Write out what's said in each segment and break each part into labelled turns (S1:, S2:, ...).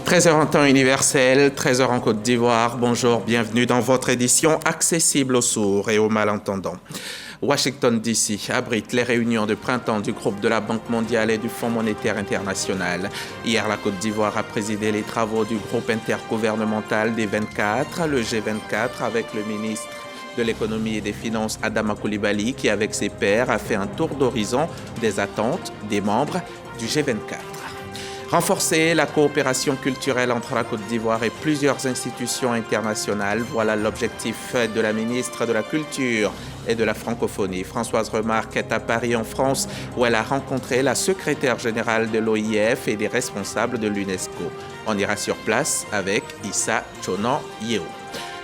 S1: 13h en temps universel, 13h en Côte d'Ivoire. Bonjour, bienvenue dans votre édition accessible aux sourds et aux malentendants. Washington DC abrite les réunions de printemps du groupe de la Banque mondiale et du Fonds monétaire international. Hier, la Côte d'Ivoire a présidé les travaux du groupe intergouvernemental des 24, le G24, avec le ministre de l'économie et des finances Adama Coulibaly qui, avec ses pairs, a fait un tour d'horizon des attentes des membres du G24. Renforcer la coopération culturelle entre la Côte d'Ivoire et plusieurs institutions internationales, voilà l'objectif de la ministre de la Culture et de la Francophonie. Françoise Remarque est à Paris en France où elle a rencontré la secrétaire générale de l'OIF et des responsables de l'UNESCO. On ira sur place avec Issa Chonan Yeo.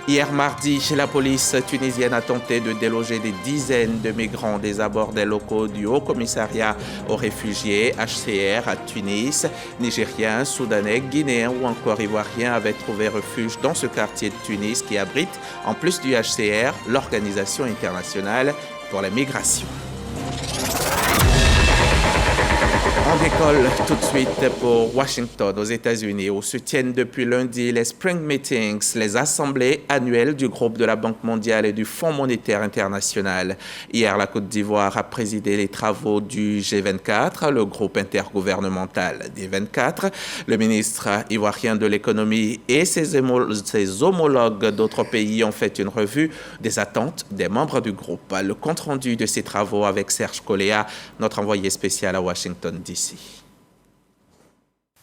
S1: Hier mardi, la police tunisienne a tenté de déloger des dizaines de migrants des abords des locaux du Haut Commissariat aux réfugiés, HCR, à Tunis. Nigériens, Soudanais, Guinéens ou encore Ivoiriens avaient trouvé refuge dans ce quartier de Tunis qui abrite, en plus du HCR, l'Organisation internationale pour la migration. On décolle tout de suite pour Washington, aux États-Unis, où se tiennent depuis lundi les Spring Meetings, les assemblées annuelles du groupe de la Banque mondiale et du Fonds monétaire international. Hier, la Côte d'Ivoire a présidé les travaux du G24, le groupe intergouvernemental des 24. Le ministre ivoirien de l'économie et ses homologues d'autres pays ont fait une revue des attentes des membres du groupe. Le compte-rendu de ces travaux avec Serge Coléa, notre envoyé spécial à Washington, DC.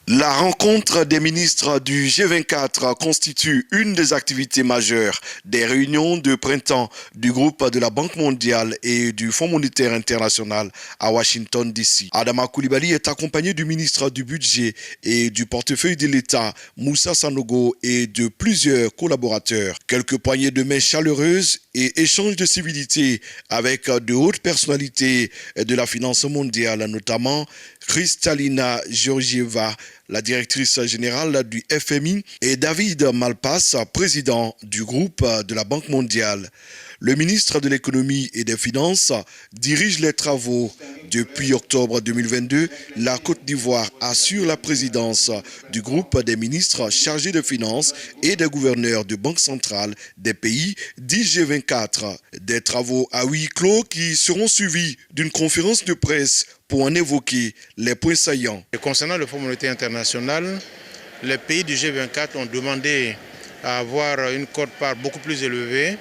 S2: La rencontre des ministres du G24 constitue une des activités majeures des réunions de printemps du groupe de la Banque mondiale et du Fonds monétaire international à Washington, D.C. Adama Coulibaly est accompagné du ministre du Budget et du portefeuille de l'État, Moussa Sanogo, et de plusieurs collaborateurs. Quelques poignées de main chaleureuses et échanges de civilité avec de hautes personnalités de la finance mondiale, notamment Kristalina Georgieva, la directrice générale du FMI, et David Malpass, président du groupe de la Banque mondiale. Le ministre de l'économie et des finances dirige les travaux. Depuis octobre 2022, la Côte d'Ivoire assure la présidence du groupe des ministres chargés des finances et des gouverneurs de banques centrales des pays dits G24. Des travaux à huis clos qui seront suivis d'une conférence de presse pour en évoquer les points saillants.
S3: Et concernant le Fonds monétaire international, les pays du G24 ont demandé à avoir une quote-part beaucoup plus élevée,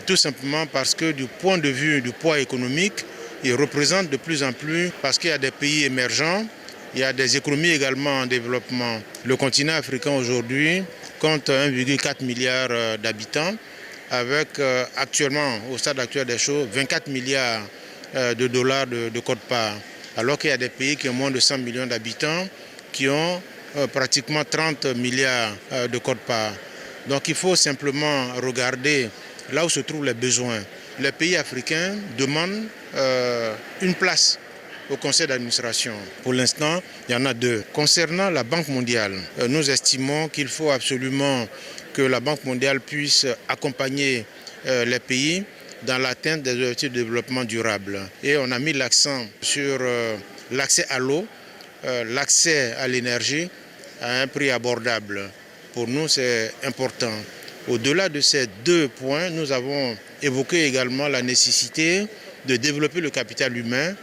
S3: tout simplement parce que du point de vue du poids économique, ils représentent de plus en plus, parce qu'il y a des pays émergents, il y a des économies également en développement. Le continent africain aujourd'hui compte 1,4 milliard d'habitants, avec actuellement, au stade actuel des choses, 24 milliards de dollars de quote-part. Alors qu'il y a des pays qui ont moins de 100 millions d'habitants, qui ont pratiquement 30 milliards de quote-part. Donc il faut simplement regarder là où se trouvent les besoins. Les pays africains demandent une place au conseil d'administration. Pour l'instant, il y en a deux. Concernant la Banque mondiale, nous estimons qu'il faut absolument que la Banque mondiale puisse accompagner les pays dans l'atteinte des objectifs de développement durable. Et on a mis l'accent sur l'accès à l'eau, l'accès à l'énergie à un prix abordable. Pour nous, c'est important. Au-delà de ces deux points, nous avons évoqué également la nécessité de développer le capital humain,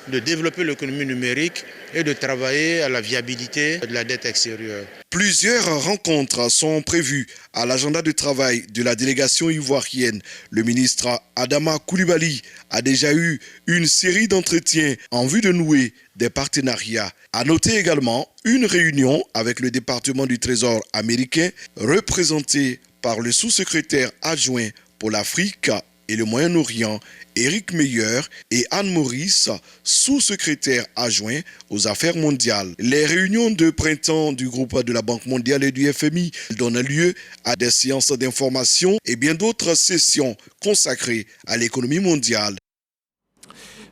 S3: de développer l'économie numérique et de travailler à la viabilité de la dette extérieure.
S2: Plusieurs rencontres sont prévues à l'agenda de travail de la délégation ivoirienne. Le ministre Adama Coulibaly a déjà eu une série d'entretiens en vue de nouer des partenariats. À noter également une réunion avec le département du Trésor américain représenté par le sous-secrétaire adjoint pour l'Afrique et le Moyen-Orient, Éric Meyer, et Anne Maurice, sous-secrétaire adjoint aux affaires mondiales. Les réunions de printemps du groupe de la Banque mondiale et du FMI donnent lieu à des séances d'information et bien d'autres sessions consacrées à l'économie mondiale.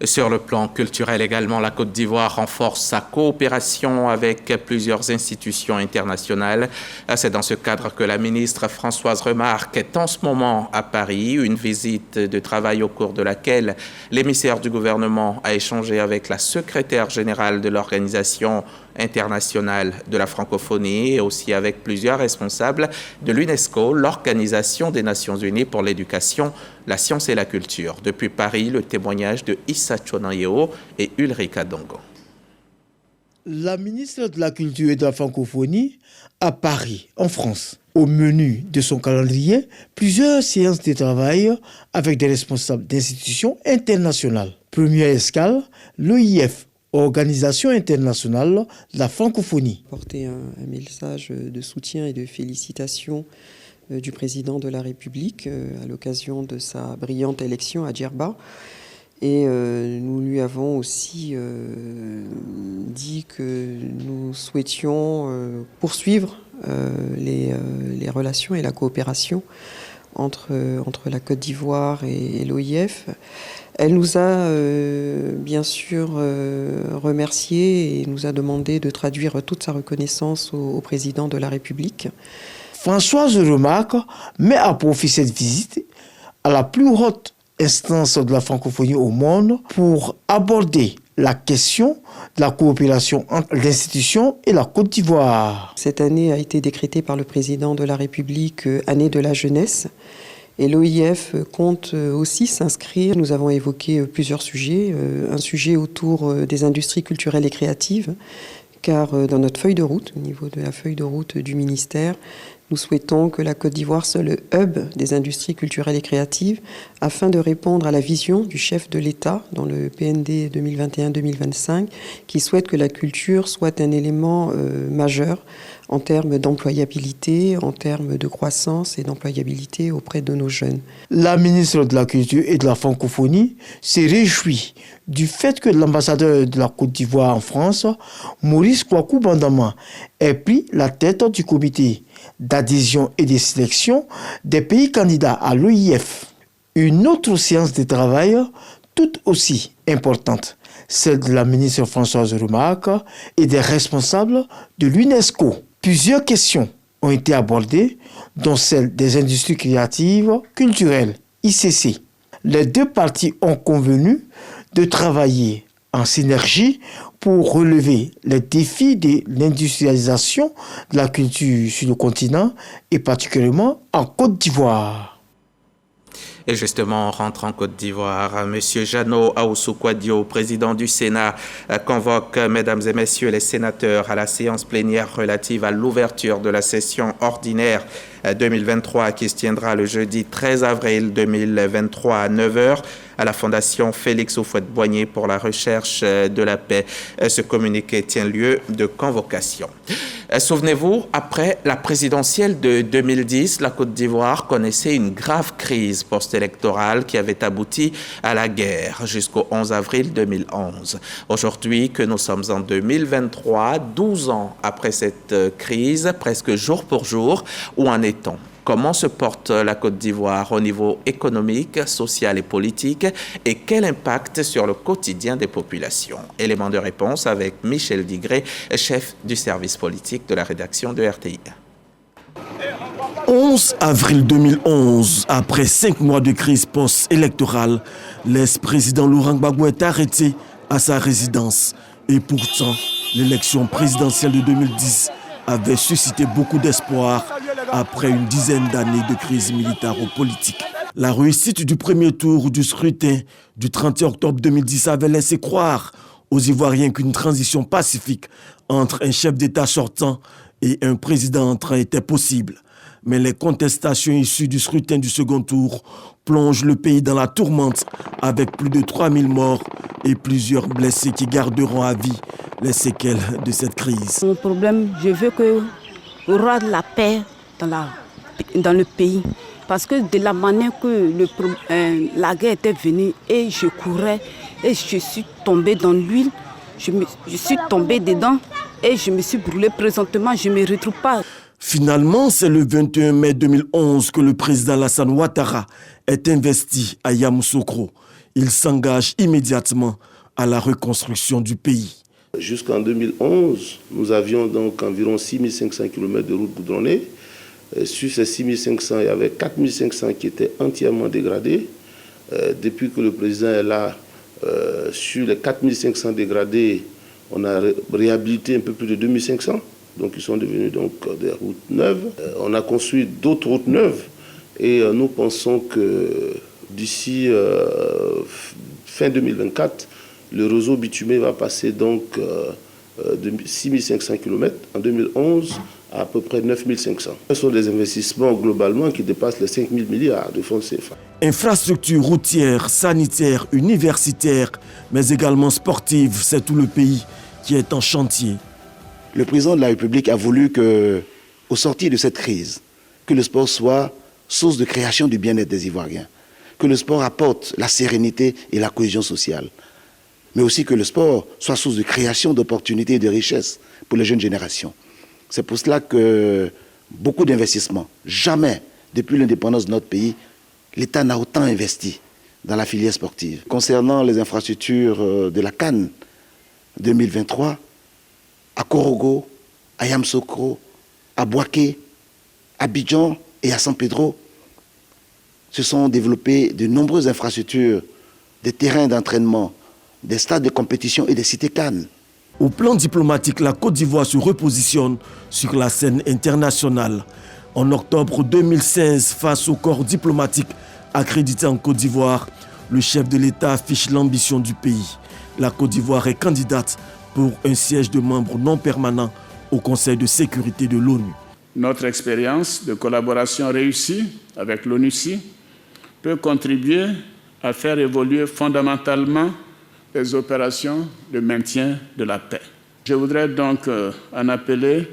S1: Sur le plan culturel également, la Côte d'Ivoire renforce sa coopération avec plusieurs institutions internationales. C'est dans ce cadre que la ministre Françoise Remarque est en ce moment à Paris, une visite de travail au cours de laquelle l'émissaire du gouvernement a échangé avec la secrétaire générale de l'Organisation international de la francophonie et aussi avec plusieurs responsables de l'UNESCO, l'Organisation des Nations Unies pour l'éducation, la science et la culture. Depuis Paris, le témoignage de Issa Chonayeo et Ulrika Dongo.
S4: La ministre de la Culture et de la Francophonie à Paris, en France. Au menu de son calendrier, plusieurs séances de travail avec des responsables d'institutions internationales. Première escale, l'OIF, Organisation internationale de la francophonie.
S5: Porter un message de soutien et de félicitations du président de la République à l'occasion de sa brillante élection à Djerba. Et nous lui avons aussi dit que nous souhaitions poursuivre les relations et la coopération entre la Côte d'Ivoire et l'OIF. Elle nous a bien sûr remerciés et nous a demandé de traduire toute sa reconnaissance au président de la République.
S4: Françoise Remarque met à profit cette visite à la plus haute instance de la francophonie au monde pour aborder la question de la coopération entre l'institution et la Côte d'Ivoire.
S5: Cette année a été décrétée par le président de la République année de la jeunesse et l'OIF compte aussi s'inscrire. Nous avons évoqué plusieurs sujets, un sujet autour des industries culturelles et créatives, car dans notre feuille de route, au niveau de la feuille de route du ministère, nous souhaitons que la Côte d'Ivoire soit le hub des industries culturelles et créatives afin de répondre à la vision du chef de l'État dans le PND 2021-2025 qui souhaite que la culture soit un élément majeur en termes d'employabilité, en termes de croissance et d'employabilité auprès de nos jeunes.
S4: La ministre de la Culture et de la Francophonie s'est réjouie du fait que l'ambassadeur de la Côte d'Ivoire en France, Maurice Kouakou Bandama, ait pris la tête du comité d'adhésion et de sélection des pays candidats à l'OIF. Une autre séance de travail tout aussi importante, celle de la ministre Françoise Remarque et des responsables de l'UNESCO. Plusieurs questions ont été abordées, dont celle des industries créatives culturelles, ICC. Les deux parties ont convenu de travailler en synergie pour relever les défis de l'industrialisation de la culture sur le continent et particulièrement en Côte d'Ivoire.
S1: Et justement, on rentre en Côte d'Ivoire. Monsieur Jeannot Ahoussou-Kouadio, président du Sénat, convoque, mesdames et messieurs les sénateurs, à la séance plénière relative à l'ouverture de la session ordinaire 2023 qui se tiendra le jeudi 13 avril 2023 à 9h à la Fondation Félix Houphouët-Boigny pour la recherche de la paix. Ce communiqué tient lieu de convocation. Souvenez-vous, après la présidentielle de 2010, la Côte d'Ivoire connaissait une grave crise post-électorale qui avait abouti à la guerre jusqu'au 11 avril 2011. Aujourd'hui, que nous sommes en 2023, 12 ans après cette crise, presque jour pour jour, où en est-on ? Comment se porte la Côte d'Ivoire au niveau économique, social et politique et quel impact sur le quotidien des populations? Élément de réponse avec Michel Digré, chef du service politique de la rédaction de RTI.
S6: 11 avril 2011, après 5 mois de crise post-électorale, l'ex-président Laurent Gbagbo est arrêté à sa résidence. Et pourtant, l'élection présidentielle de 2010 avait suscité beaucoup d'espoir après une dizaine d'années de crise militaro-politique. La réussite du premier tour du scrutin du 31 octobre 2010 avait laissé croire aux Ivoiriens qu'une transition pacifique entre un chef d'État sortant et un président entrant était possible. Mais les contestations issues du scrutin du second tour plongent le pays dans la tourmente avec plus de 3000 morts et plusieurs blessés qui garderont à vie les séquelles de cette crise.
S7: Mon problème, je veux qu'il y aura de la paix dans le pays. Parce que de la manière que la guerre était venue et je courais et je suis tombée dans l'huile, je suis tombée dedans et je me suis brûlée. Présentement, je ne me retrouve pas.
S6: Finalement, c'est le 21 mai 2011 que le président Alassane Ouattara est investi à Yamoussoukro. Il s'engage immédiatement à la reconstruction du pays.
S8: Jusqu'en 2011, nous avions donc environ 6500 km de routes goudronnées. Sur ces 6500, il y avait 4500 qui étaient entièrement dégradés. Depuis que le président est là, sur les 4500 dégradés, On a réhabilité un peu plus de 2500, donc ils sont devenus donc des routes neuves. On a construit d'autres routes neuves et nous pensons que d'ici fin 2024, le réseau bitumé va passer donc de 6500 km en 2011 à peu près 9500. Ce sont des investissements globalement qui dépassent les 5000 milliards de francs CFA.
S6: Infrastructures routières, sanitaires, universitaires, mais également sportives, c'est tout le pays qui est en chantier.
S9: Le président de la République a voulu que, au sortir de cette crise, que le sport soit source de création du bien-être des Ivoiriens, que le sport apporte la sérénité et la cohésion sociale, mais aussi que le sport soit source de création d'opportunités et de richesses pour les jeunes générations. C'est pour cela que beaucoup d'investissements, jamais depuis l'indépendance de notre pays, l'État n'a autant investi dans la filière sportive. Concernant les infrastructures de la CAN 2023, à Korogo, à Yamoussoukro, à Bouaké, à Abidjan et à San Pedro, se sont développées de nombreuses infrastructures, des terrains d'entraînement, des stades de compétition et des cités CAN.
S6: Au plan diplomatique, la Côte d'Ivoire se repositionne sur la scène internationale. En octobre 2016, face au corps diplomatique accrédité en Côte d'Ivoire, le chef de l'État affiche l'ambition du pays. La Côte d'Ivoire est candidate pour un siège de membre non permanent au Conseil de sécurité de l'ONU.
S10: Notre expérience de collaboration réussie avec l'ONUCI peut contribuer à faire évoluer fondamentalement les opérations de maintien de la paix. Je voudrais donc en appeler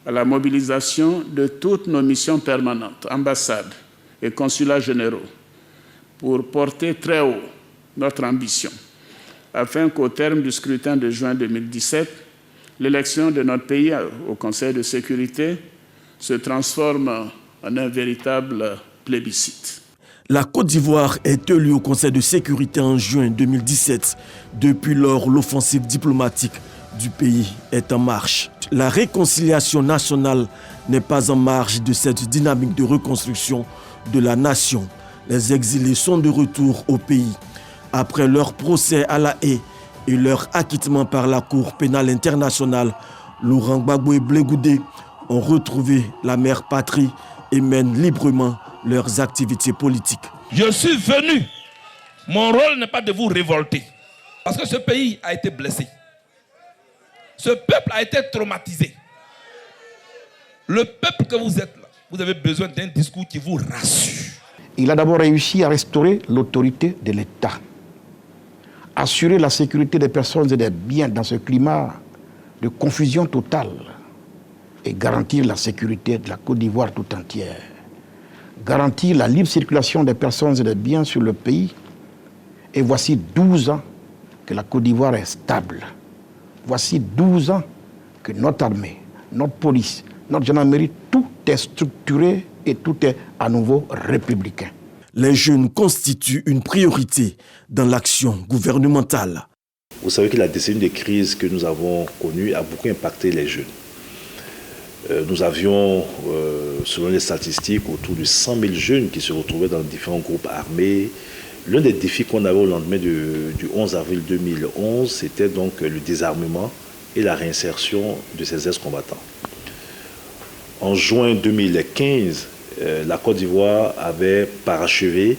S10: à la mobilisation de toutes nos missions permanentes, ambassades et consulats généraux, pour porter très haut notre ambition, afin qu'au terme du scrutin de juin 2017, l'élection de notre pays au Conseil de sécurité se transforme en un véritable plébiscite.
S6: La Côte d'Ivoire est élue au Conseil de sécurité en juin 2017. Depuis lors, l'offensive diplomatique du pays est en marche. La réconciliation nationale n'est pas en marge de cette dynamique de reconstruction de la nation. Les exilés sont de retour au pays. Après leur procès à La Haye et leur acquittement par la Cour pénale internationale, Laurent Gbagbo et Blé Goudé ont retrouvé la mère patrie et mènent librement leurs activités politiques.
S11: Je suis venu. Mon rôle n'est pas de vous révolter. Parce que ce pays a été blessé. Ce peuple a été traumatisé. Le peuple que vous êtes là, vous avez besoin d'un discours qui vous rassure.
S12: Il a d'abord réussi à restaurer l'autorité de l'État, assurer la sécurité des personnes et des biens dans ce climat de confusion totale et garantir la sécurité de la Côte d'Ivoire tout entière. Garantir la libre circulation des personnes et des biens sur le pays. Et voici 12 ans que la Côte d'Ivoire est stable. Voici 12 ans que notre armée, notre police, notre gendarmerie, tout est structuré et tout est à nouveau républicain.
S6: Les jeunes constituent une priorité dans l'action gouvernementale.
S13: Vous savez que la décennie de crise que nous avons connue a beaucoup impacté les jeunes. Nous avions, selon les statistiques, autour de 100 000 jeunes qui se retrouvaient dans différents groupes armés. L'un des défis qu'on avait au lendemain du 11 avril 2011, c'était donc le désarmement et la réinsertion de ces ex-combattants. En juin 2015, la Côte d'Ivoire avait parachevé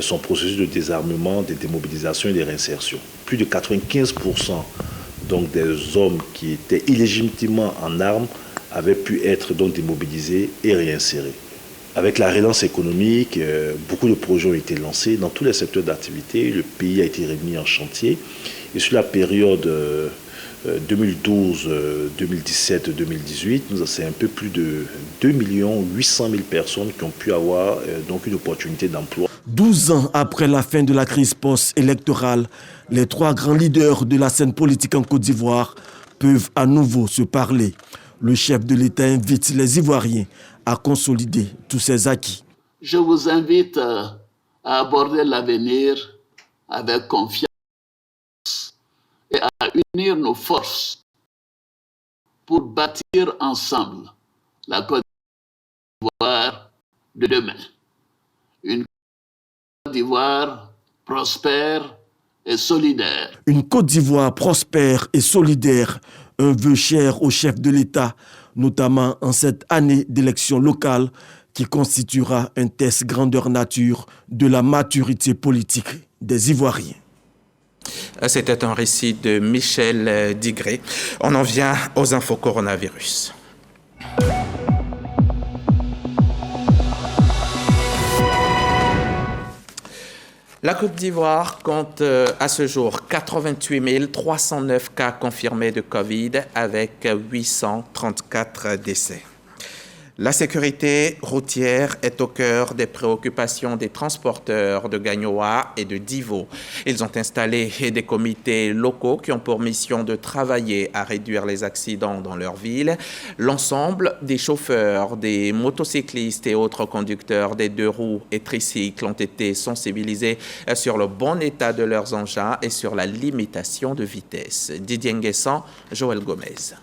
S13: son processus de désarmement, de démobilisation et de réinsertion. Plus de 95% donc, des hommes qui étaient illégitimement en armes avaient pu être donc démobilisés et réinsérés. Avec la relance économique, beaucoup de projets ont été lancés dans tous les secteurs d'activité. Le pays a été remis en chantier. Et sur la période 2012, 2017, 2018, c'est un peu plus de 2 800 000 personnes qui ont pu avoir donc une opportunité d'emploi.
S6: 12 ans après la fin de la crise post-électorale, les trois grands leaders de la scène politique en Côte d'Ivoire peuvent à nouveau se parler. Le chef de l'État invite les Ivoiriens à consolider tous ces acquis.
S14: Je vous invite à aborder l'avenir avec confiance et à unir nos forces pour bâtir ensemble la Côte d'Ivoire de demain. Une Côte d'Ivoire prospère, et solidaire.
S6: Une Côte d'Ivoire prospère et solidaire, un vœu cher au chef de l'État, notamment en cette année d'élections locales qui constituera un test grandeur nature de la maturité politique des Ivoiriens.
S1: C'était un récit de Michel Digré. On en vient aux infos coronavirus. La Côte d'Ivoire compte à ce jour 88 309 cas confirmés de Covid avec 834 décès. La sécurité routière est au cœur des préoccupations des transporteurs de Gagnoa et de Divo. Ils ont installé des comités locaux qui ont pour mission de travailler à réduire les accidents dans leur ville. L'ensemble des chauffeurs, des motocyclistes et autres conducteurs des deux roues et tricycles ont été sensibilisés sur le bon état de leurs engins et sur la limitation de vitesse. Didier Nguessan, Joël Gomez.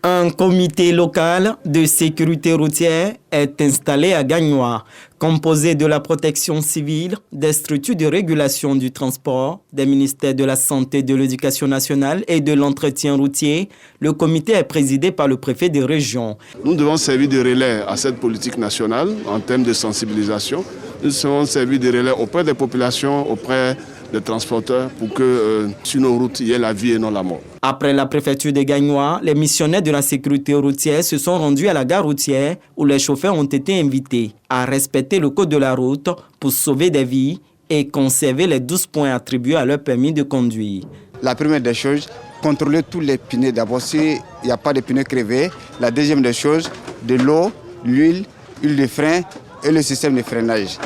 S15: Un comité local de sécurité routière est installé à Gagnoa, composé de la protection civile, des structures de régulation du transport, des ministères de la Santé, de l'Éducation nationale et de l'entretien routier. Le comité est présidé par le préfet de région.
S16: Nous devons servir de relais à cette politique nationale en termes de sensibilisation. Nous devons servir de relais auprès des populations, auprès des transporteurs pour que sur nos routes, il y ait la vie et non la mort.
S15: Après la préfecture de Gagnoa, les missionnaires de la sécurité routière se sont rendus à la gare routière où les chauffeurs ont été invités à respecter le code de la route pour sauver des vies et conserver les 12 points attribués à leur permis de conduire.
S17: La première des choses, contrôler tous les pneus. D'abord, s'il n'y a pas de pneus crevés. La deuxième des choses, de l'eau, l'huile, huile de frein et le système de freinage.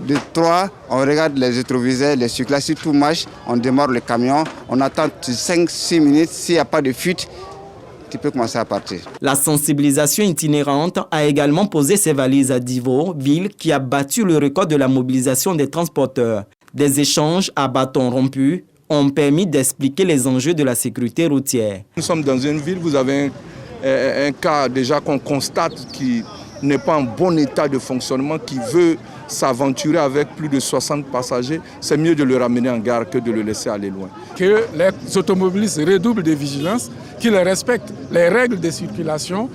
S17: De 3, on regarde les rétroviseurs, les cyclistes, si tout marche, on démarre le camion, on attend 5-6 minutes, s'il n'y a pas de fuite, tu peux commencer à partir.
S15: La sensibilisation itinérante a également posé ses valises à Divo, ville qui a battu le record de la mobilisation des transporteurs. Des échanges à bâtons rompus ont permis d'expliquer les enjeux de la sécurité routière.
S18: Nous sommes dans une ville, vous avez un cas déjà qu'on constate qui n'est pas en bon état de fonctionnement, qui veut s'aventurer avec plus de 60 passagers, c'est mieux de le ramener en gare que de le laisser aller loin.
S19: Que les automobilistes redoublent de vigilance, qu'ils respectent les règles de circulation,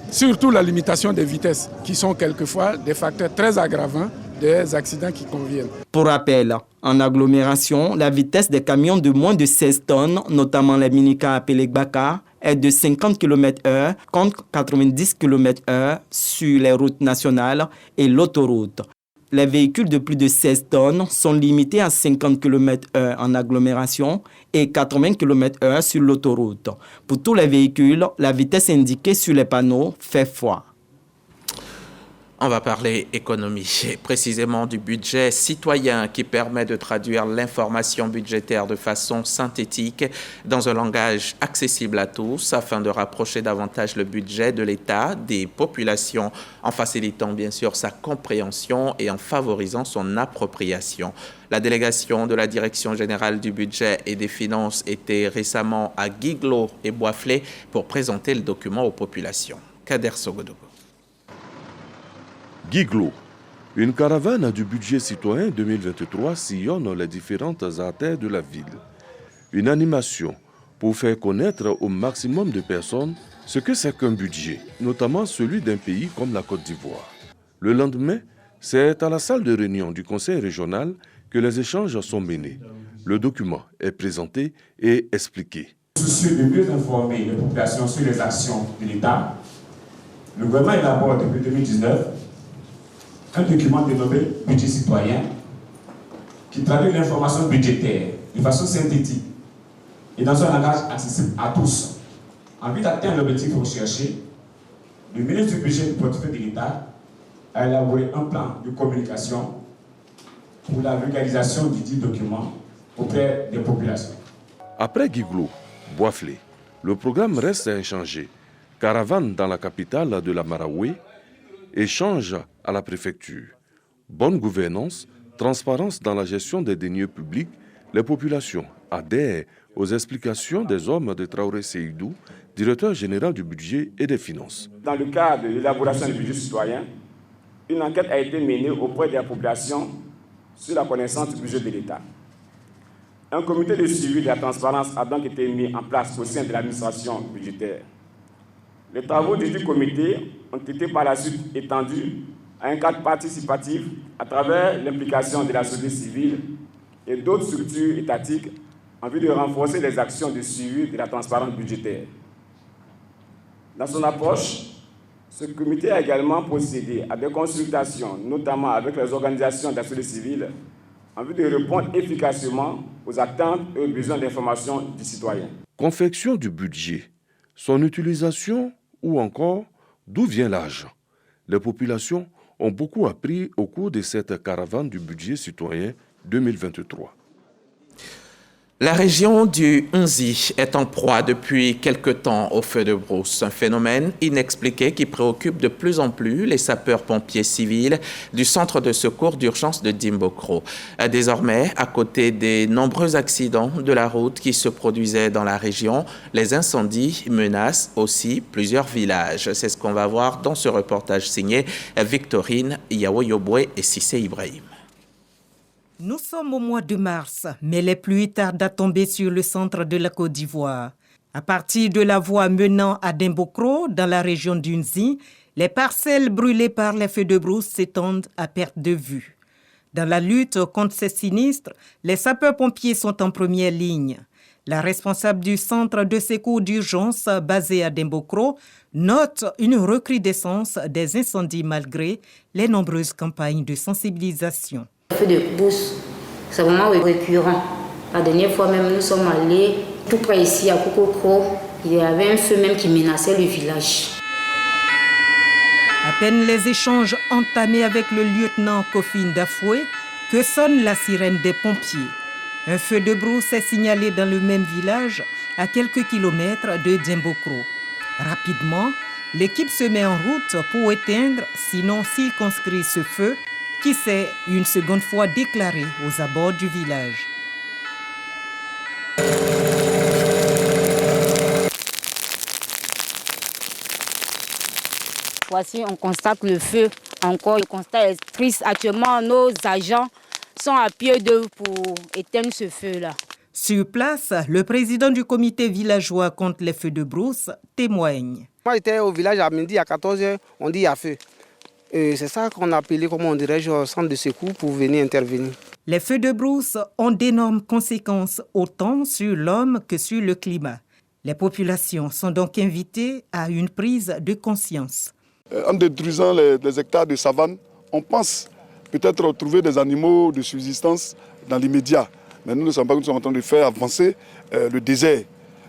S19: surtout la limitation des vitesses, qui sont quelquefois des facteurs très aggravants des accidents qui conviennent.
S15: Pour rappel, en agglomération, la vitesse des camions de moins de 16 tonnes, notamment les minicars appelés Baka, est de 50 km/h contre 90 km/h sur les routes nationales et l'autoroute. Les véhicules de plus de 16 tonnes sont limités à 50 km/h en agglomération et 80 km/h sur l'autoroute. Pour tous les véhicules, la vitesse indiquée sur les panneaux fait foi.
S1: On va parler économie, et précisément du budget citoyen qui permet de traduire l'information budgétaire de façon synthétique dans un langage accessible à tous afin de rapprocher davantage le budget de l'État des populations en facilitant bien sûr sa compréhension et en favorisant son appropriation. La délégation de la Direction générale du budget et des finances était récemment à Guiglo et Boisflé pour présenter le document aux populations. Kader Sogodogo.
S20: Guiglo, une caravane du budget citoyen 2023 sillonne les différentes artères de la ville. Une animation pour faire connaître au maximum de personnes ce que c'est qu'un budget, notamment celui d'un pays comme la Côte d'Ivoire. Le lendemain, c'est à la salle de réunion du Conseil régional que les échanges sont menés. Le document est présenté et expliqué.
S21: Soucieux de mieux informer les populations sur les actions de l'État, le gouvernement élabore depuis 2019 un document dénommé Budget citoyen qui traduit l'information budgétaire de façon synthétique et dans un langage accessible à tous. En vue d'atteindre l'objectif recherché, le ministre du Budget du portefeuille de l'État a élaboré un plan de communication pour la vulgarisation du dit document auprès des populations.
S20: Après Guiglo, Boisflé, le programme reste inchangé. Caravane dans la capitale de la Maraoué, échange à la préfecture. Bonne gouvernance, transparence dans la gestion des deniers publics, les populations adhèrent aux explications des hommes de Traoré Seydou, directeur général du budget et des finances.
S21: Dans le cadre de l'élaboration du budget citoyen, une enquête a été menée auprès de la population
S3: sur la connaissance du budget de l'État. Un comité de suivi de la transparence a donc été mis en place au sein de l'administration budgétaire. Les travaux du comité ont été par la suite étendus à un cadre participatif à travers l'implication de la société civile et d'autres structures étatiques en vue de renforcer les actions de suivi de la transparence budgétaire. Dans son approche, ce comité a également procédé à des consultations, notamment avec les organisations de la société civile, en vue de répondre efficacement aux attentes et aux besoins d'information du citoyen.
S20: Confection du budget, son utilisation ou encore d'où vient l'argent. Les populations ont beaucoup appris au cours de cette caravane du budget citoyen 2023.
S1: La région du Nzi est en proie depuis quelque temps au feu de brousse, un phénomène inexpliqué qui préoccupe de plus en plus les sapeurs-pompiers civils du centre de secours d'urgence de Dimbokro. Désormais, à côté des nombreux accidents de la route qui se produisaient dans la région, les incendies menacent aussi plusieurs villages. C'est ce qu'on va voir dans ce reportage signé Victorine Yawoyobwe et Sissé Ibrahim.
S22: Nous sommes au mois de mars, mais les pluies tardent à tomber sur le centre de la Côte d'Ivoire. À partir de la voie menant à Dimbokro, dans la région d'Unzi, les parcelles brûlées par les feux de brousse s'étendent à perte de vue. Dans la lutte contre ces sinistres, les sapeurs-pompiers sont en première ligne. La responsable du centre de secours d'urgence basé à Dimbokro note une recrudescence des incendies malgré les nombreuses campagnes de sensibilisation.
S23: Le feu de brousse, c'est vraiment récurrent. La dernière fois même, nous sommes allés tout près ici à Kokokro. Il y avait un feu même qui menaçait le village.
S22: À peine les échanges entamés avec le lieutenant Kofin Dafoué que sonne la sirène des pompiers. Un feu de brousse est signalé dans le même village à quelques kilomètres de Dimbokro. Rapidement, l'équipe se met en route pour éteindre, sinon circonscrire ce feu qui s'est une seconde fois déclaré aux abords du village.
S7: Voici, on constate le feu encore. Le constat est triste. Actuellement, nos agents sont à pied d'œuvre pour éteindre ce feu-là.
S22: Sur place, le président du comité villageois contre les feux de brousse témoigne.
S24: Moi, j'étais au village à midi, à 14h, on dit il y a feu. C'est ça qu'on a appelé, comment on dirait, au centre de secours pour venir intervenir.
S22: Les feux de brousse ont d'énormes conséquences autant sur l'homme que sur le climat. Les populations sont donc invitées à une prise de conscience.
S16: En détruisant les hectares de savane, on pense peut-être retrouver des animaux de subsistance dans l'immédiat. Mais nous ne sommes pas en train de faire avancer le désert.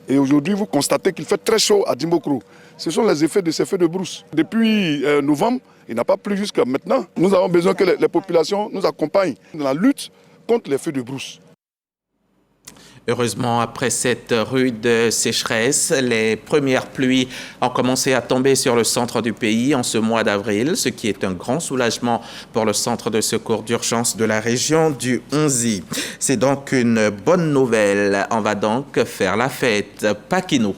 S16: Et aujourd'hui, vous constatez qu'il fait très chaud à Dimbokro. Ce sont les effets de ces feux de brousse. Depuis novembre, il n'a pas plu jusqu'à maintenant. Nous avons besoin que les populations nous accompagnent dans la lutte contre les feux de brousse.
S1: Heureusement, après cette rude sécheresse, les premières pluies ont commencé à tomber sur le centre du pays en ce mois d'avril, ce qui est un grand soulagement pour le centre de secours d'urgence de la région du Nzi. C'est donc une bonne nouvelle. On va donc faire la fête. Pakino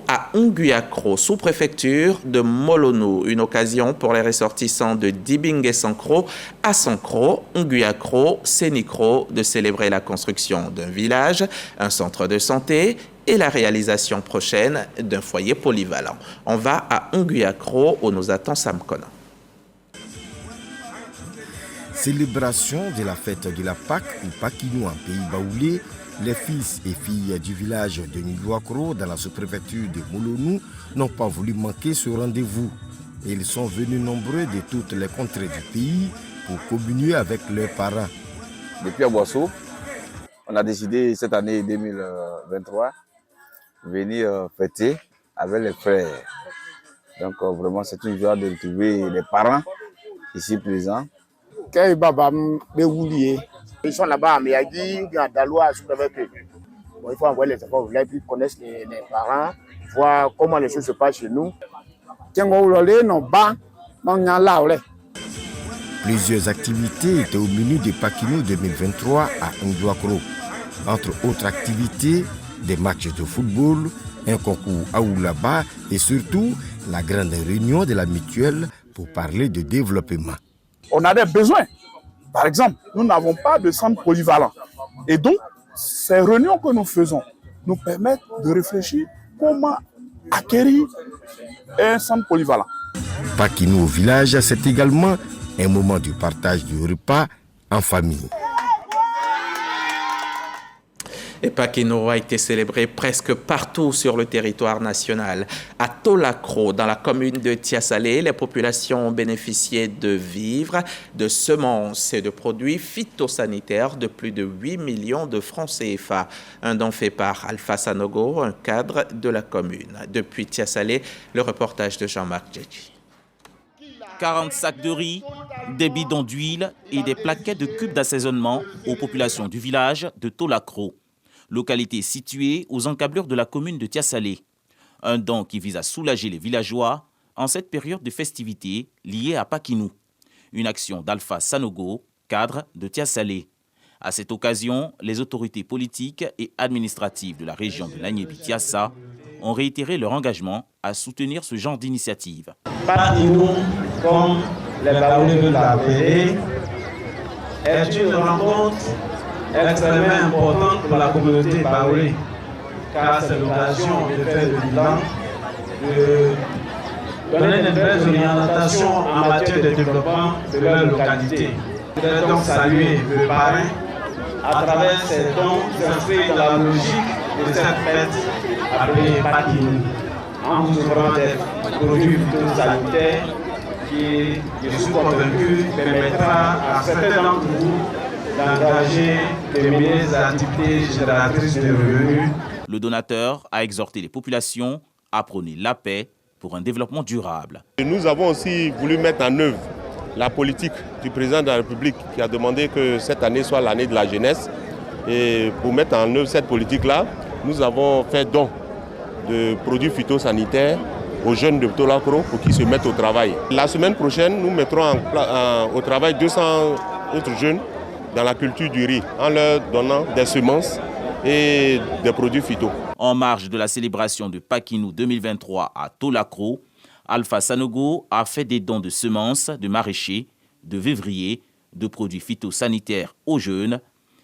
S1: à Onguyakro, sous-préfecture de Molonou. Une occasion pour les ressortissants de Dibingue-Sankro à Sankro, Onguyakro, Sénikro de célébrer la construction d'un village, un centre de santé et la réalisation prochaine d'un foyer polyvalent. On va à Onguyakro où nous attend Sam Kona.
S25: Célébration de la fête de la Pâque ou Pakino en pays baoulé, les fils et filles du village de Onguyakro dans la sous-préfecture de Molonou n'ont pas voulu manquer ce rendez-vous. Ils sont venus nombreux de toutes les contrées du pays pour communier avec leurs parents.
S26: Depuis Aboisseau, on a décidé cette année 2023 venir fêter avec les frères. Donc vraiment c'est une joie de retrouver les parents ici présents.
S27: Ils sont là-bas à Miyagi, à Daloa, sous-préfecture. Il faut envoyer les enfants là, puis connaître les parents, voir comment les choses se passent chez nous.
S25: Plusieurs activités étaient au menu de Pakino 2023 à Onguyakro. Entre autres activités, des matchs de football, un concours à Oulaba et surtout la grande réunion de la mutuelle pour parler de développement.
S27: On a des besoins. Par exemple, nous n'avons pas de centre polyvalent. Et donc, ces réunions que nous faisons nous permettent de réfléchir comment acquérir un centre polyvalent.
S25: Pakinou au village, c'est également un moment de partage du repas en famille.
S1: Et Pakinou a été célébré presque partout sur le territoire national. À Tolakro, dans la commune de Tiasalé, les populations ont bénéficié de vivres, de semences et de produits phytosanitaires de plus de 8 millions de francs CFA. Un don fait par Alpha Sanogo, un cadre de la commune. Depuis Tiasalé, le reportage de Jean-Marc Djedji.
S2: 40 sacs de riz, des bidons d'huile et des plaquettes de cubes d'assaisonnement aux populations du village de Tolakro, localité située aux encablures de la commune de Tiasalé. Un don qui vise à soulager les villageois en cette période de festivités liée à Pakinou. Une action d'Alpha Sanogo, cadre de Tiasalé. À cette occasion, les autorités politiques et administratives de la région de Lagnébi-Tiassa ont réitéré leur engagement à soutenir ce genre d'initiative.
S4: Pakinou, comme les Baoulés veulent l'appeler, est une rencontre extrêmement importante pour la communauté baoulée, car c'est l'occasion de faire le bilan, de donner une belle orientation en matière de développement de leur localité. Je voudrais donc saluer le parrain à travers ces dons s'inscrire dans la logique de cette fête appelée Pakinou, en vous offrant des produits phytosanitaires qui, je suis convaincu, permettra à certains d'entre vous d'engager de meilleures activités génératrices de revenus.
S2: Le donateur a exhorté les populations à prôner la paix pour un développement durable.
S5: Nous avons aussi voulu mettre en œuvre la politique du président de la République qui a demandé que cette année soit l'année de la jeunesse. Et pour mettre en œuvre cette politique-là, nous avons fait don de produits phytosanitaires aux jeunes de Tolakro pour qu'ils se mettent au travail. La semaine prochaine, nous mettrons au travail 200 autres jeunes dans la culture du riz, en leur donnant des semences et des produits phyto.
S2: En marge de la célébration de Pakinou 2023 à Tolakro, Alpha Sanogo a fait des dons de semences, de maraîchers, de vivriers, de produits phytosanitaires aux jeunes,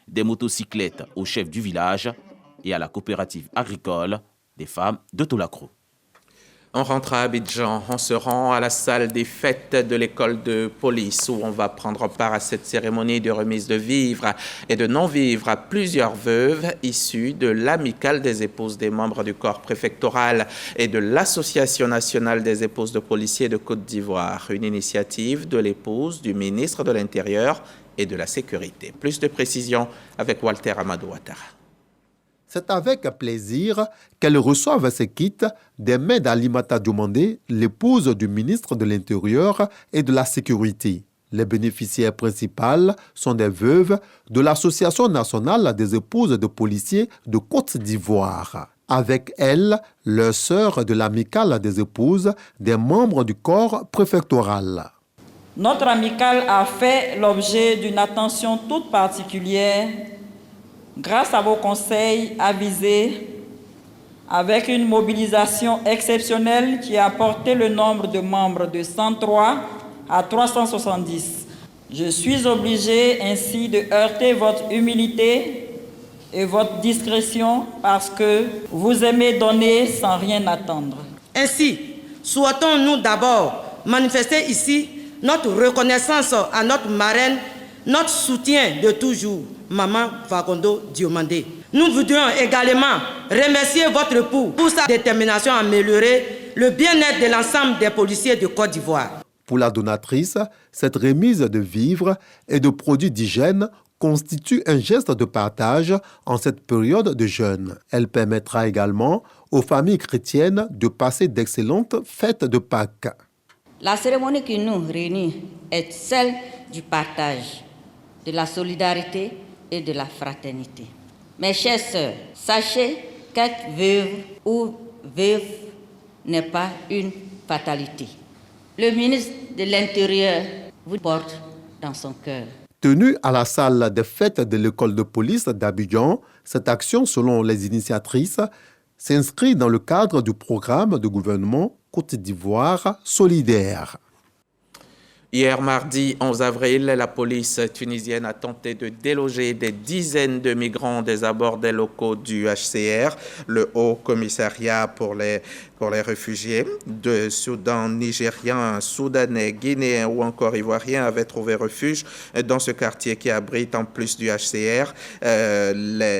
S2: des motocyclettes aux chefs du village et à la coopérative agricole des femmes de Tolakro.
S1: On rentre à Abidjan, on se rend à la salle des fêtes de l'école de police où on va prendre part à cette cérémonie de remise de vivres et de non-vivres à plusieurs veuves issues de l'amicale des épouses des membres du corps préfectoral et de l'Association nationale des épouses de policiers de Côte d'Ivoire, une initiative de l'épouse du ministre de l'Intérieur et de la Sécurité. Plus de précisions avec Walter Amadou Ouattara.
S8: C'est avec plaisir qu'elle reçoit ces kits des mains d'Alimata Diomandé, l'épouse du ministre de l'Intérieur et de la Sécurité. Les bénéficiaires principales sont des veuves de l'Association nationale des épouses de policiers de Côte d'Ivoire. Avec elles, leur sœur de l'amicale des épouses des membres du corps préfectoral.
S9: Notre amicale a fait l'objet d'une attention toute particulière grâce à vos conseils avisés, avec une mobilisation exceptionnelle qui a porté le nombre de membres de 103 à 370. Je suis obligé ainsi de heurter votre humilité et votre discrétion parce que vous aimez donner sans rien attendre.
S10: Ainsi, souhaitons-nous d'abord manifester ici notre reconnaissance à notre marraine, notre soutien de toujours, Maman Fakondo Diomandé. Nous voudrions également remercier votre époux pour sa détermination à améliorer le bien-être de l'ensemble des policiers de Côte d'Ivoire.
S8: Pour la donatrice, cette remise de vivres et de produits d'hygiène constitue un geste de partage en cette période de jeûne. Elle permettra également aux familles chrétiennes de passer d'excellentes fêtes de Pâques.
S23: La cérémonie qui nous réunit est celle du partage, de la solidarité et de la fraternité. Mes chères sœurs, sachez qu'être veuve ou veuve n'est pas une fatalité. Le ministre de l'Intérieur vous porte dans son cœur.
S8: Tenue à la salle des fêtes de l'école de police d'Abidjan, cette action, selon les initiatrices, s'inscrit dans le cadre du programme de gouvernement Côte d'Ivoire solidaire.
S1: Hier mardi 11 avril, la police tunisienne a tenté de déloger des dizaines de migrants des abords des locaux du HCR, le Haut Commissariat pour les réfugiés. De Soudan, Nigériens, Soudanais, Guinéens ou encore Ivoiriens avaient trouvé refuge dans ce quartier qui abrite en plus du HCR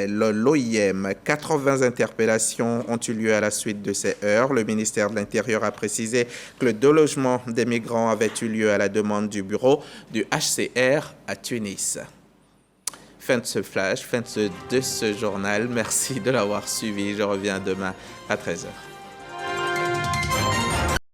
S1: l'OIM. 80 interpellations ont eu lieu à la suite de ces heurts. Le ministère de l'Intérieur a précisé que le délogement des migrants avait eu lieu à la demande du bureau du HCR à Tunis. Fin de ce flash, fin de ce journal. Merci de l'avoir suivi. Je reviens demain à 13h.